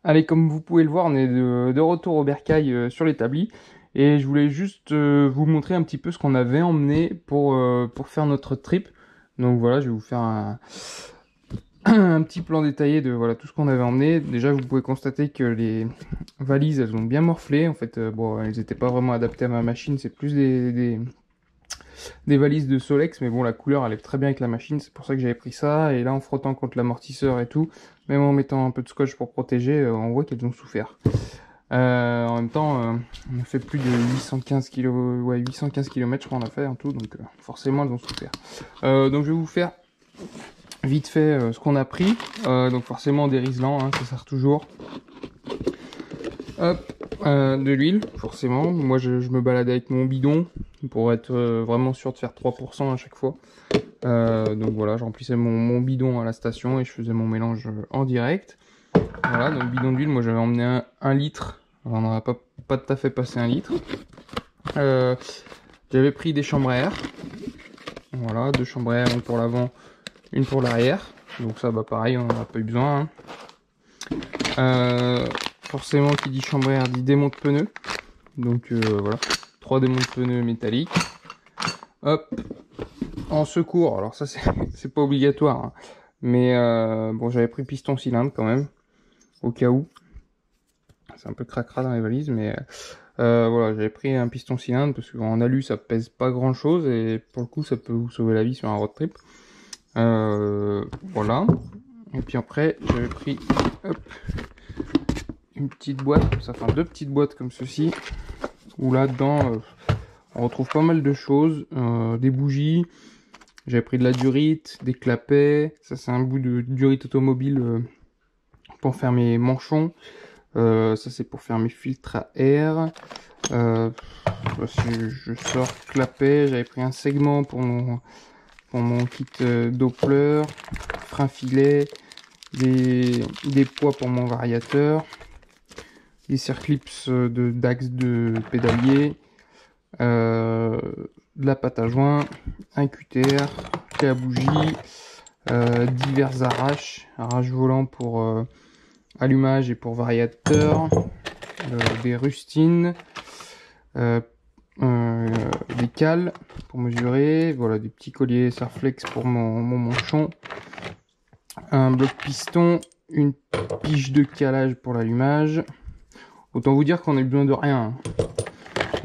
Allez, comme vous pouvez le voir, on est de retour au bercail sur l'établi. Et je voulais juste vous montrer un petit peu ce qu'on avait emmené pour faire notre trip. Donc voilà, je vais vous faire un petit plan détaillé de voilà, tout ce qu'on avait emmené. Déjà, vous pouvez constater que les valises, elles ont bien morflé. En fait, bon, elles n'étaient pas vraiment adaptées à ma machine. C'est plus des valises de Solex. Mais bon, la couleur, elle est très bien avec la machine. C'est pour ça que j'avais pris ça. Et là, en frottant contre l'amortisseur et tout, même en mettant un peu de scotch pour protéger, on voit qu'elles ont souffert. En même temps, on a fait plus de 815 km, ouais, 815 km, je crois, on a fait en tout, donc forcément, elles ont souffert. Donc, je vais vous faire vite fait ce qu'on a pris. Donc, forcément, des Riesland, hein, ça sert toujours. Hop, de l'huile, forcément. Moi, je me balade avec mon bidon pour être vraiment sûr de faire 3% à chaque fois. Donc voilà, je remplissais mon bidon à la station et je faisais mon mélange en direct. Voilà, donc bidon d'huile, moi j'avais emmené 1 litre. Alors, on n'en a pas tout à fait passé 1 litre. J'avais pris des chambres à air. Voilà, 2 chambres à air, une pour l'avant, une pour l'arrière. Donc ça, bah pareil, on n'en a pas eu besoin. Hein. Forcément, qui dit chambre à air dit démonte pneus. Donc voilà, 3 démonte pneus métalliques. Hop, en secours, alors ça c'est pas obligatoire. Hein. Mais bon, j'avais pris piston cylindre quand même, au cas où. C'est un peu cracra dans les valises, mais voilà, j'avais pris un piston cylindre parce qu'en alu ça pèse pas grand chose et pour le coup ça peut vous sauver la vie sur un road trip. Voilà. Et puis après j'avais pris hop, une petite boîte, enfin 2 petites boîtes comme ceci, où là-dedans on retrouve pas mal de choses, des bougies. J'avais pris de la durite, des clapets, ça c'est un bout de durite automobile pour faire mes manchons. Ça c'est pour faire mes filtres à air. Je sors clapet, j'avais pris un segment pour mon kit Doppler, frein filet, des poids pour mon variateur, des circlips d'axe de pédalier, de la pâte à joint, un QTR, clé à bougie, divers arrache volant pour allumage et pour variateur, des rustines, des cales pour mesurer, voilà, des petits colliers Sarflex pour mon manchon, un bloc piston, une pige de calage pour l'allumage. Autant vous dire qu'on a eu besoin de rien.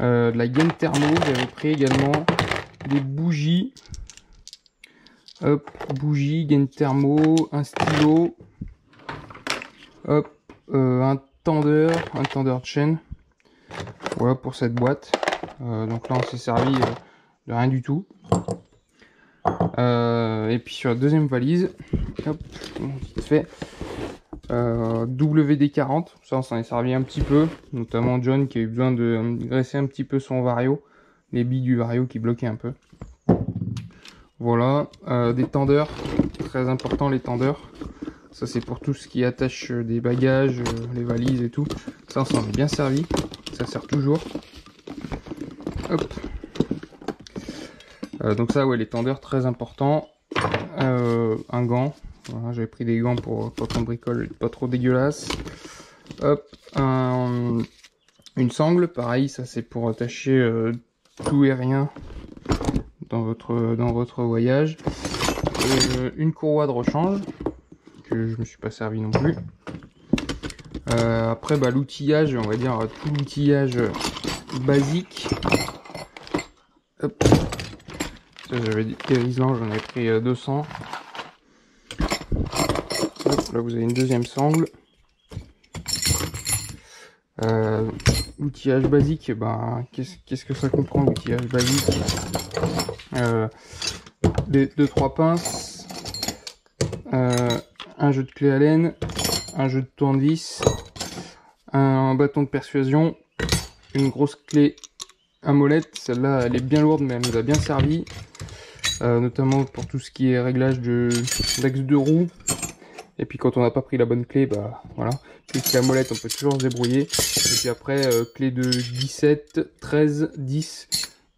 Hein. De la gaine thermo, j'avais pris également des bougies. Hop, bougie, gaine thermo, un stylo. Hop, un tendeur de chaîne. Voilà pour cette boîte. Donc là on s'est servi de rien du tout. Et puis sur la deuxième valise, hop, vite fait, WD-40, ça on s'en est servi un petit peu, notamment John qui a eu besoin de graisser un petit peu son vario, les billes du vario qui bloquaient un peu. Voilà, des tendeurs, très important les tendeurs. Ça c'est pour tout ce qui attache des bagages, les valises et tout. Ça on s'en est bien servi, ça sert toujours. Hop. Donc ça ouais, les tendeurs très importants. Un gant, voilà, j'avais pris des gants pour pas qu'on bricole, pas trop dégueulasse. Hop, une sangle, pareil, ça c'est pour attacher tout et rien dans votre voyage. Une courroie de rechange que je me suis pas servi non plus. Après bah, l'outillage, on va dire tout l'outillage basique. Hop. Ça j'avais dit Riesland, j'en avais pris 200. Hop, là vous avez une deuxième sangle. L'outillage basique, ben, qu'est-ce que ça comprend l'outillage basique? 2-3 pinces, un jeu de clé à laine, un jeu de tournevis, un bâton de persuasion, une grosse clé à molette. Celle-là elle est bien lourde mais elle nous a bien servi, notamment pour tout ce qui est réglage d'axe de roue. Et puis quand on n'a pas pris la bonne clé, bah voilà, avec la molette on peut toujours se débrouiller. Et puis après clé de 17, 13, 10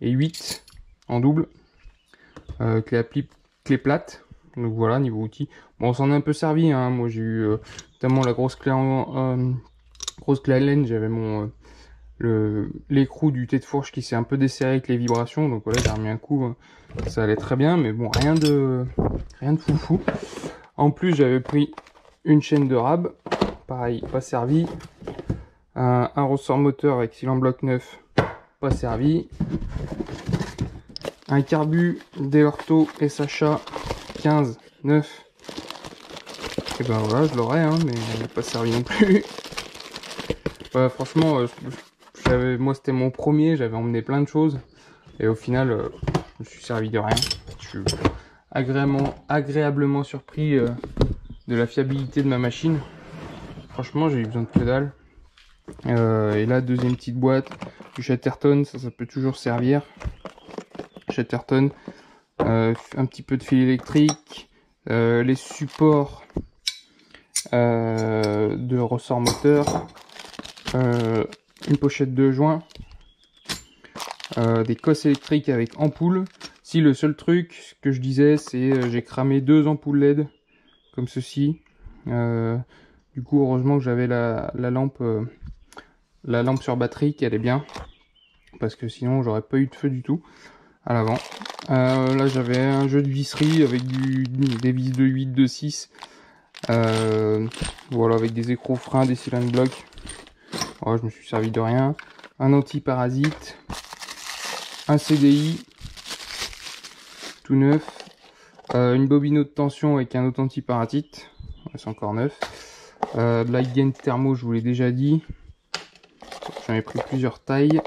et 8 en double. Clé à pli, clé plate, Donc voilà, niveau outils. Bon, on s'en est un peu servi, hein. Moi j'ai eu notamment la grosse clé grosse clé Allen, j'avais mon l'écrou du thé de fourche qui s'est un peu desserré avec les vibrations, donc voilà, j'ai remis un coup, ça allait très bien, mais bon, rien de foufou. En plus, j'avais pris une chaîne de rab, pareil, pas servi. Un ressort moteur avec cylindre bloc neuf, pas servi. Un carbu Deorto SHA 15 9. Et ben voilà, je l'aurais, hein, mais pas servi non plus. Bah, franchement, moi c'était mon premier, j'avais emmené plein de choses. Et au final, je me suis servi de rien. Je suis agréablement surpris de la fiabilité de ma machine. Franchement, j'ai eu besoin de que dalle. Et là, deuxième petite boîte du Chatterton, ça peut toujours servir. Chatterton, un petit peu de fil électrique, les supports de ressort moteur, une pochette de joint, des cosses électriques avec ampoule. Si le seul truc que je disais, c'est j'ai cramé 2 ampoules LED comme ceci. Du coup, heureusement que j'avais la lampe sur batterie qui allait bien, parce que sinon j'aurais pas eu de feu du tout à l'avant. Là j'avais un jeu de visserie avec des vis de 8, de 6, voilà, avec des écrous freins, des cylindres blocs. Ouais, je me suis servi de rien. Un anti-parasite, un CDI tout neuf, une bobine haute tension avec un autre anti-parasite, c'est encore neuf. De la gaine thermo, je vous l'ai déjà dit. J'en ai pris plusieurs tailles.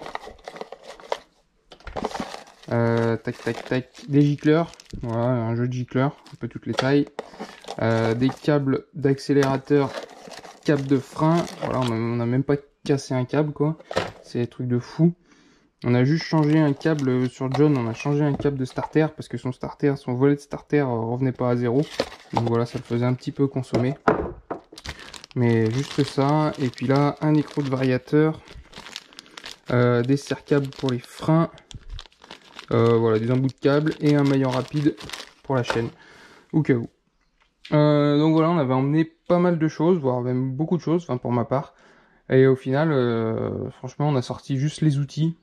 Tac tac tac, des gicleurs, voilà, un jeu de gicleurs, un peu toutes les tailles. Des câbles d'accélérateur, câbles de frein, voilà, on a même pas cassé un câble quoi, c'est des trucs de fou. On a juste changé un câble sur John, on a changé un câble de starter parce que son volet de starter revenait pas à zéro, donc voilà, ça le faisait un petit peu consommer. Mais juste ça, et puis là, un écrou de variateur, des serre-câbles pour les freins, voilà, des embouts de câbles et un maillon rapide pour la chaîne, au cas où. Donc voilà, on avait emmené pas mal de choses, voire même beaucoup de choses, enfin pour ma part. Et au final, franchement, on a sorti juste les outils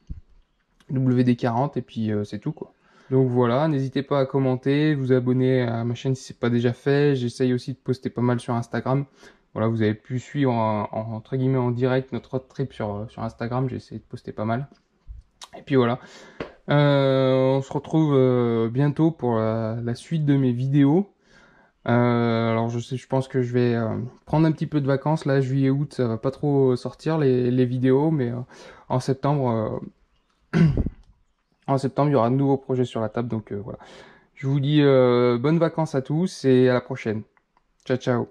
WD-40 et puis c'est tout quoi. Donc voilà, n'hésitez pas à commenter, vous abonner à ma chaîne si c'est pas déjà fait. J'essaye aussi de poster pas mal sur Instagram. Voilà, vous avez pu suivre entre guillemets en direct notre road trip sur Instagram. J'ai essayé de poster pas mal. Et puis voilà. On se retrouve bientôt pour la suite de mes vidéos. Alors je pense que je vais prendre un petit peu de vacances. Là, juillet, août, ça va pas trop sortir les vidéos, mais en septembre, il y aura de nouveaux projets sur la table. Donc voilà. Je vous dis bonnes vacances à tous et à la prochaine. Ciao, ciao.